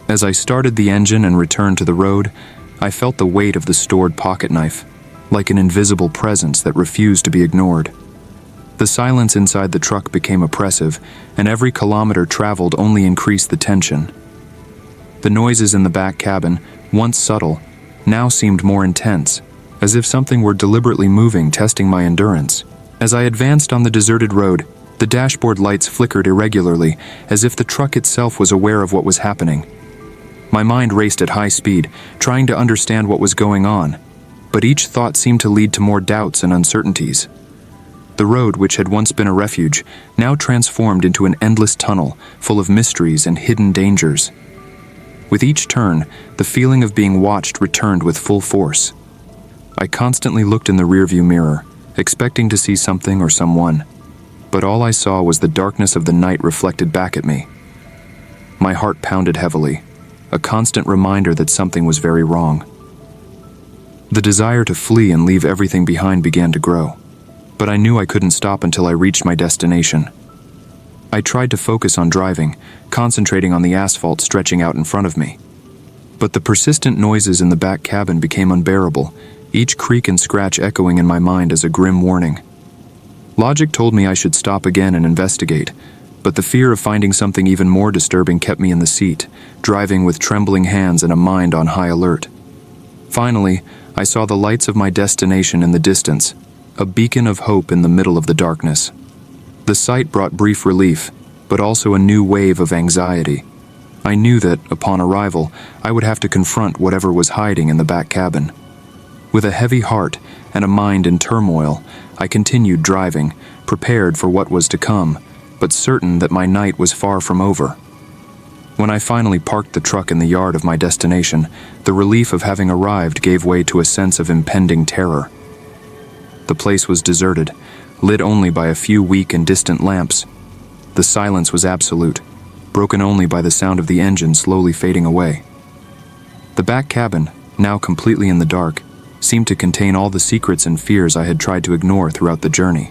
As I started the engine and returned to the road, I felt the weight of the stored pocket knife, like an invisible presence that refused to be ignored. The silence inside the truck became oppressive, and every kilometer traveled only increased the tension. The noises in the back cabin, once subtle, now seemed more intense, as if something were deliberately moving, testing my endurance. As I advanced on the deserted road, the dashboard lights flickered irregularly, as if the truck itself was aware of what was happening. My mind raced at high speed, trying to understand what was going on, but each thought seemed to lead to more doubts and uncertainties. The road, which had once been a refuge, now transformed into an endless tunnel, full of mysteries and hidden dangers. With each turn, the feeling of being watched returned with full force. I constantly looked in the rearview mirror, expecting to see something or someone, but all I saw was the darkness of the night reflected back at me. My heart pounded heavily, a constant reminder that something was very wrong. The desire to flee and leave everything behind began to grow, but I knew I couldn't stop until I reached my destination. I tried to focus on driving, concentrating on the asphalt stretching out in front of me. But the persistent noises in the back cabin became unbearable, each creak and scratch echoing in my mind as a grim warning. Logic told me I should stop again and investigate, But the fear of finding something even more disturbing kept me in the seat, driving with trembling hands and a mind on high alert. Finally, I saw the lights of my destination in the distance, a beacon of hope in the middle of the darkness. The sight brought brief relief, but also a new wave of anxiety. I knew that, upon arrival, I would have to confront whatever was hiding in the back cabin. With a heavy heart and a mind in turmoil, I continued driving, prepared for what was to come, but certain that my night was far from over. When I finally parked the truck in the yard of my destination, the relief of having arrived gave way to a sense of impending terror. The place was deserted, lit only by a few weak and distant lamps. The silence was absolute, broken only by the sound of the engine slowly fading away. The back cabin, now completely in the dark, seemed to contain all the secrets and fears I had tried to ignore throughout the journey.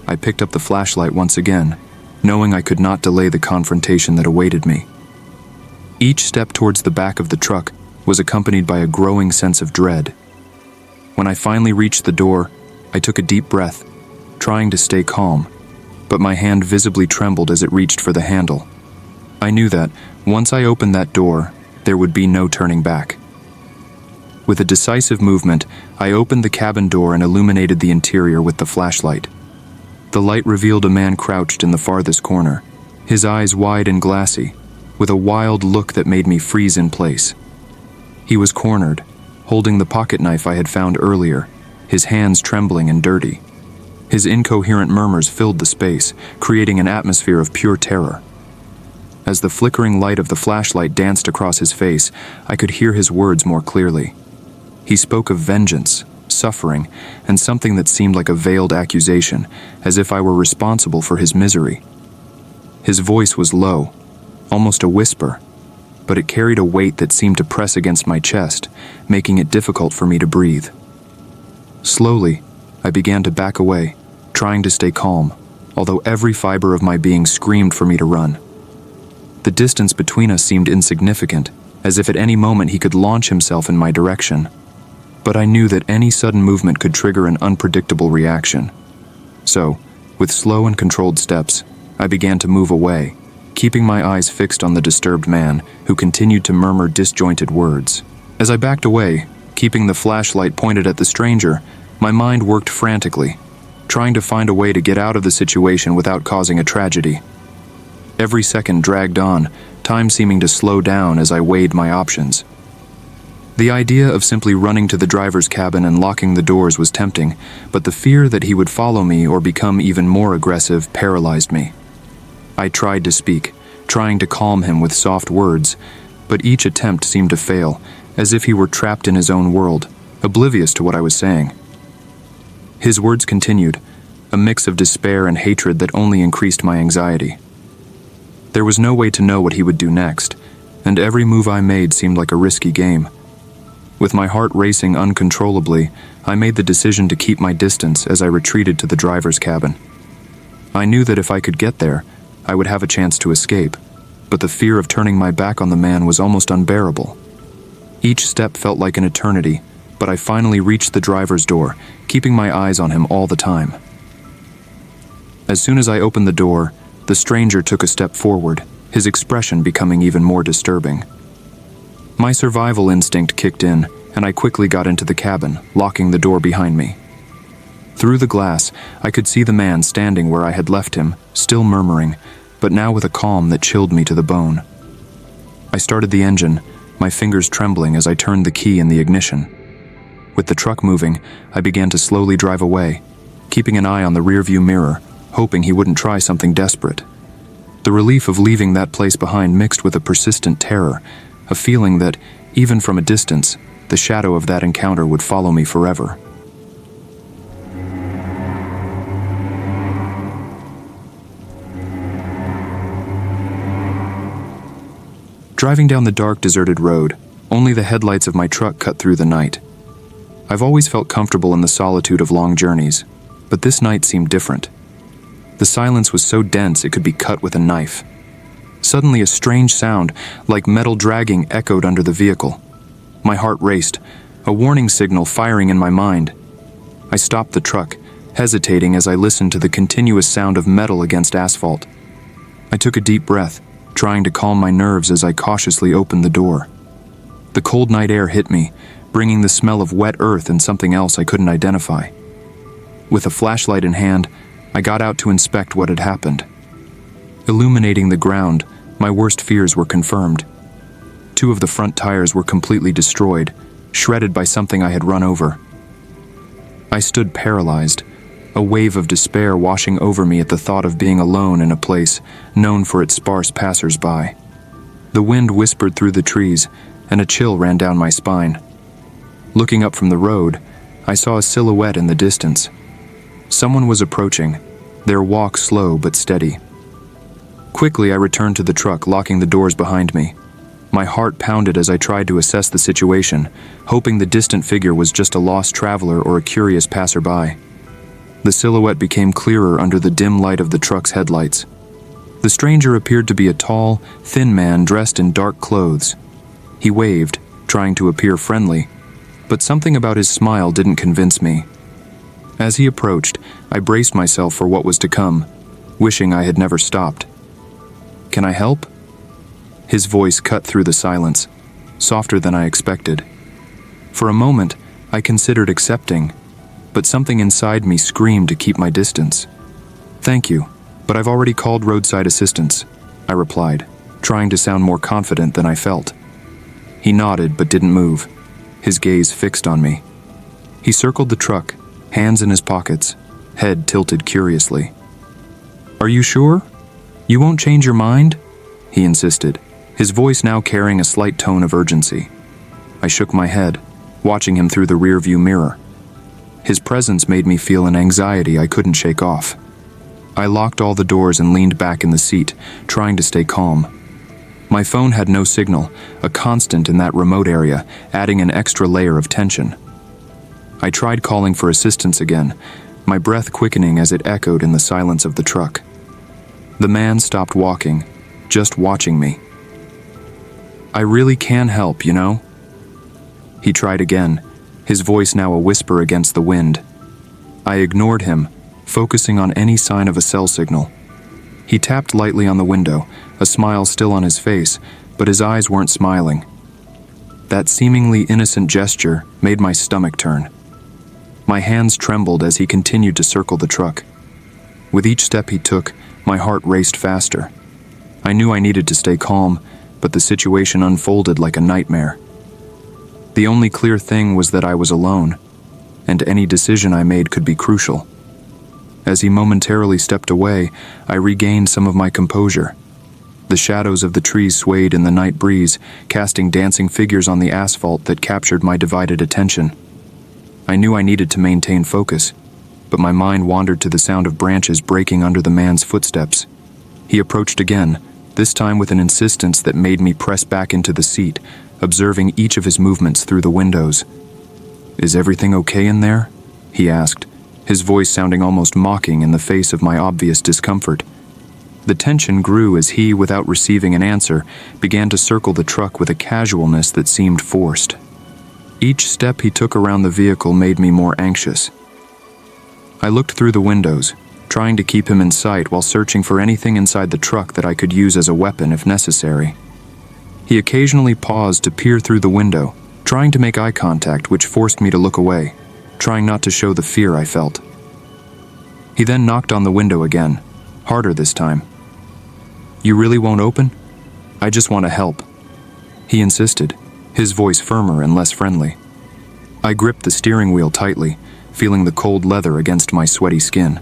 I picked up the flashlight once again, knowing I could not delay the confrontation that awaited me. Each step towards the back of the truck was accompanied by a growing sense of dread. When I finally reached the door, I took a deep breath, trying to stay calm, but my hand visibly trembled as it reached for the handle. I knew that, once I opened that door, there would be no turning back. With a decisive movement, I opened the cabin door and illuminated the interior with the flashlight. The light revealed a man crouched in the farthest corner, his eyes wide and glassy, with a wild look that made me freeze in place. He was cornered, holding the pocket knife I had found earlier, his hands trembling and dirty. His incoherent murmurs filled the space, creating an atmosphere of pure terror. As the flickering light of the flashlight danced across his face, I could hear his words more clearly. He spoke of vengeance, suffering, and something that seemed like a veiled accusation, as if I were responsible for his misery. His voice was low, almost a whisper, but it carried a weight that seemed to press against my chest, making it difficult for me to breathe. Slowly, I began to back away, trying to stay calm, although every fiber of my being screamed for me to run. The distance between us seemed insignificant, as if at any moment he could launch himself in my direction. But I knew that any sudden movement could trigger an unpredictable reaction. So, with slow and controlled steps, I began to move away, keeping my eyes fixed on the disturbed man, who continued to murmur disjointed words. As I backed away, keeping the flashlight pointed at the stranger, my mind worked frantically, trying to find a way to get out of the situation without causing a tragedy. Every second dragged on, time seeming to slow down as I weighed my options. The idea of simply running to the driver's cabin and locking the doors was tempting, but the fear that he would follow me or become even more aggressive paralyzed me. I tried to speak, trying to calm him with soft words, but each attempt seemed to fail, as if he were trapped in his own world, oblivious to what I was saying. His words continued, a mix of despair and hatred that only increased my anxiety. There was no way to know what he would do next, and every move I made seemed like a risky game. With my heart racing uncontrollably, I made the decision to keep my distance as I retreated to the driver's cabin. I knew that if I could get there, I would have a chance to escape, but the fear of turning my back on the man was almost unbearable. Each step felt like an eternity, but I finally reached the driver's door, keeping my eyes on him all the time. As soon as I opened the door, the stranger took a step forward, his expression becoming even more disturbing. My survival instinct kicked in, and I quickly got into the cabin, locking the door behind me. Through the glass, I could see the man standing where I had left him, still murmuring, but now with a calm that chilled me to the bone. I started the engine, my fingers trembling as I turned the key in the ignition. With the truck moving, I began to slowly drive away, keeping an eye on the rearview mirror, hoping he wouldn't try something desperate. The relief of leaving that place behind mixed with a persistent terror, a feeling that, even from a distance, the shadow of that encounter would follow me forever. Driving down the dark, deserted road, only the headlights of my truck cut through the night. I've always felt comfortable in the solitude of long journeys, but this night seemed different. The silence was so dense it could be cut with a knife. Suddenly a strange sound, like metal dragging, echoed under the vehicle. My heart raced, a warning signal firing in my mind. I stopped the truck, hesitating as I listened to the continuous sound of metal against asphalt. I took a deep breath, trying to calm my nerves as I cautiously opened the door. The cold night air hit me, bringing the smell of wet earth and something else I couldn't identify. With a flashlight in hand, I got out to inspect what had happened. Illuminating the ground, my worst fears were confirmed. 2 of the front tires were completely destroyed, shredded by something I had run over. I stood paralyzed, a wave of despair washing over me at the thought of being alone in a place known for its sparse passers-by. The wind whispered through the trees, and a chill ran down my spine. Looking up from the road, I saw a silhouette in the distance. Someone was approaching, their walk slow but steady. Quickly, I returned to the truck, locking the doors behind me. My heart pounded as I tried to assess the situation, hoping the distant figure was just a lost traveler or a curious passerby. The silhouette became clearer under the dim light of the truck's headlights. The stranger appeared to be a tall, thin man dressed in dark clothes. He waved, trying to appear friendly, but something about his smile didn't convince me. As he approached, I braced myself for what was to come, wishing I had never stopped. "Can I help?" His voice cut through the silence, softer than I expected. For a moment, I considered accepting, but something inside me screamed to keep my distance. "Thank you, but I've already called roadside assistance," I replied, trying to sound more confident than I felt. He nodded but didn't move, his gaze fixed on me. He circled the truck, hands in his pockets, head tilted curiously. "Are you sure? You won't change your mind?" he insisted, his voice now carrying a slight tone of urgency. I shook my head, watching him through the rearview mirror. His presence made me feel an anxiety I couldn't shake off. I locked all the doors and leaned back in the seat, trying to stay calm. My phone had no signal, a constant in that remote area, adding an extra layer of tension. I tried calling for assistance again, my breath quickening as it echoed in the silence of the truck. The man stopped walking, just watching me. "I really can help, you know?" He tried again, his voice now a whisper against the wind. I ignored him, focusing on any sign of a cell signal. He tapped lightly on the window, a smile still on his face, but his eyes weren't smiling. That seemingly innocent gesture made my stomach turn. My hands trembled as he continued to circle the truck. With each step he took, my heart raced faster. I knew I needed to stay calm, but the situation unfolded like a nightmare. The only clear thing was that I was alone, and any decision I made could be crucial. As he momentarily stepped away, I regained some of my composure. The shadows of the trees swayed in the night breeze, casting dancing figures on the asphalt that captured my divided attention. I knew I needed to maintain focus, but my mind wandered to the sound of branches breaking under the man's footsteps. He approached again, this time with an insistence that made me press back into the seat, observing each of his movements through the windows. "Is everything okay in there?" he asked, his voice sounding almost mocking in the face of my obvious discomfort. The tension grew as he, without receiving an answer, began to circle the truck with a casualness that seemed forced. Each step he took around the vehicle made me more anxious. I looked through the windows, trying to keep him in sight while searching for anything inside the truck that I could use as a weapon if necessary. He occasionally paused to peer through the window, trying to make eye contact, which forced me to look away, trying not to show the fear I felt. He then knocked on the window again, harder this time. "You really won't open? I just want to help," he insisted, his voice firmer and less friendly. I gripped the steering wheel tightly, feeling the cold leather against my sweaty skin.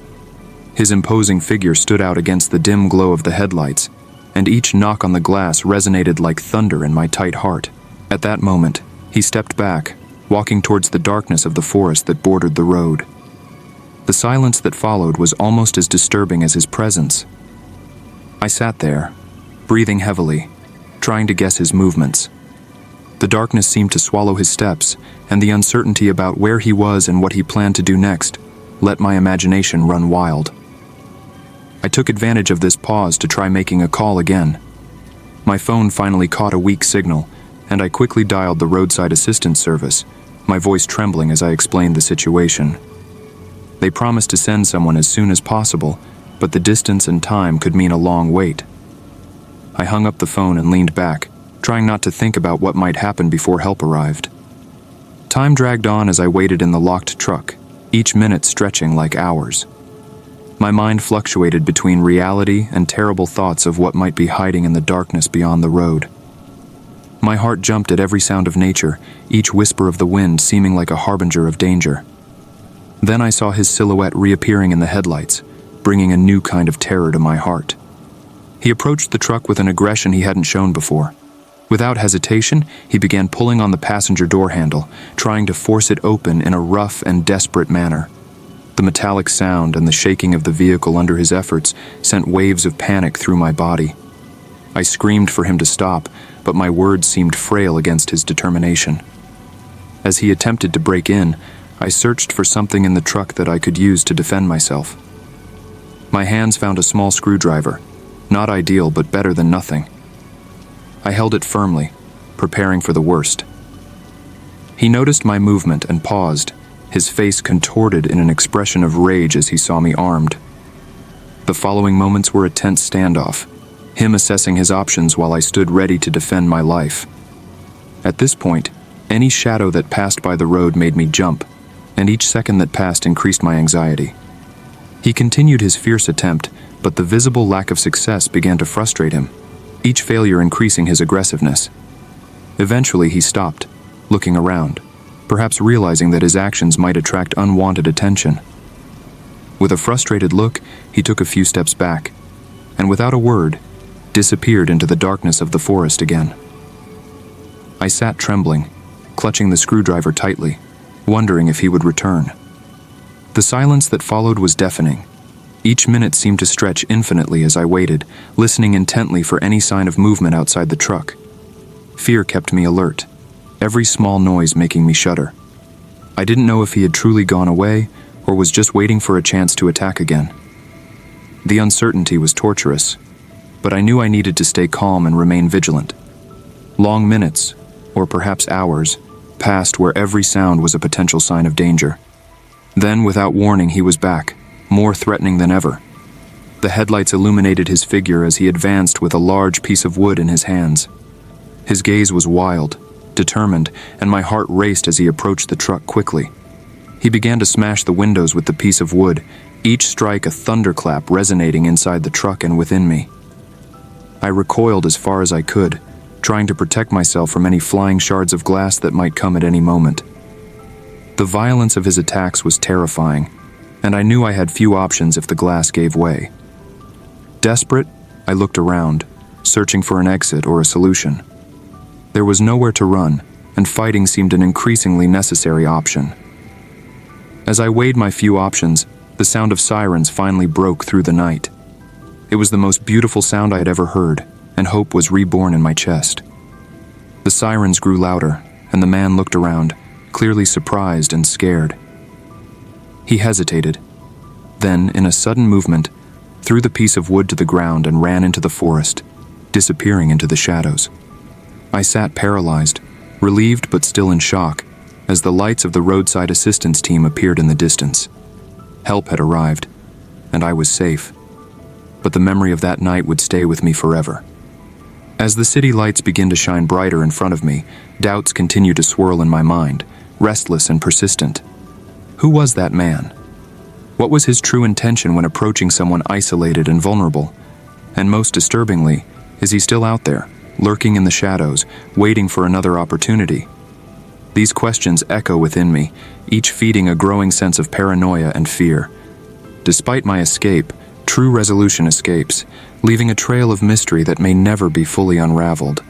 His imposing figure stood out against the dim glow of the headlights, and each knock on the glass resonated like thunder in my tight heart. At that moment, he stepped back, walking towards the darkness of the forest that bordered the road. The silence that followed was almost as disturbing as his presence. I sat there, breathing heavily, trying to guess his movements. The darkness seemed to swallow his steps, and the uncertainty about where he was and what he planned to do next let my imagination run wild. I took advantage of this pause to try making a call again. My phone finally caught a weak signal, and I quickly dialed the roadside assistance service, my voice trembling as I explained the situation. They promised to send someone as soon as possible, but the distance and time could mean a long wait. I hung up the phone and leaned back, trying not to think about what might happen before help arrived. Time dragged on as I waited in the locked truck, each minute stretching like hours. My mind fluctuated between reality and terrible thoughts of what might be hiding in the darkness beyond the road. My heart jumped at every sound of nature, each whisper of the wind seeming like a harbinger of danger. Then I saw his silhouette reappearing in the headlights, bringing a new kind of terror to my heart. He approached the truck with an aggression he hadn't shown before. Without hesitation, he began pulling on the passenger door handle, trying to force it open in a rough and desperate manner. The metallic sound and the shaking of the vehicle under his efforts sent waves of panic through my body. I screamed for him to stop, but my words seemed frail against his determination. As he attempted to break in, I searched for something in the truck that I could use to defend myself. My hands found a small screwdriver, not ideal but better than nothing. I held it firmly, preparing for the worst. He noticed my movement and paused, his face contorted in an expression of rage as he saw me armed. The following moments were a tense standoff, him assessing his options while I stood ready to defend my life. At this point, any shadow that passed by the road made me jump, and each second that passed increased my anxiety. He continued his fierce attempt, but the visible lack of success began to frustrate him, each failure increasing his aggressiveness. Eventually he stopped, looking around, perhaps realizing that his actions might attract unwanted attention. With a frustrated look, he took a few steps back, and without a word, disappeared into the darkness of the forest again. I sat trembling, clutching the screwdriver tightly, wondering if he would return. The silence that followed was deafening. Each minute seemed to stretch infinitely as I waited, listening intently for any sign of movement outside the truck. Fear kept me alert, every small noise making me shudder. I didn't know if he had truly gone away or was just waiting for a chance to attack again. The uncertainty was torturous, but I knew I needed to stay calm and remain vigilant. Long minutes, or perhaps hours, passed where every sound was a potential sign of danger. Then, without warning, he was back, more threatening than ever. The headlights illuminated his figure as he advanced with a large piece of wood in his hands. His gaze was wild, determined, and my heart raced as he approached the truck quickly. He began to smash the windows with the piece of wood, each strike a thunderclap resonating inside the truck and within me. I recoiled as far as I could, trying to protect myself from any flying shards of glass that might come at any moment. The violence of his attacks was terrifying, and I knew I had few options if the glass gave way. Desperate, I looked around, searching for an exit or a solution. There was nowhere to run, and fighting seemed an increasingly necessary option. As I weighed my few options, the sound of sirens finally broke through the night. It was the most beautiful sound I had ever heard, and hope was reborn in my chest. The sirens grew louder, and the man looked around, clearly surprised and scared. He hesitated, then, in a sudden movement, threw the piece of wood to the ground and ran into the forest, disappearing into the shadows. I sat paralyzed, relieved but still in shock, as the lights of the roadside assistance team appeared in the distance. Help had arrived, and I was safe. But the memory of that night would stay with me forever. As the city lights began to shine brighter in front of me, doubts continued to swirl in my mind, restless and persistent. Who was that man? What was his true intention when approaching someone isolated and vulnerable? And most disturbingly, is he still out there, lurking in the shadows, waiting for another opportunity? These questions echo within me, each feeding a growing sense of paranoia and fear. Despite my escape, true resolution escapes, leaving a trail of mystery that may never be fully unraveled.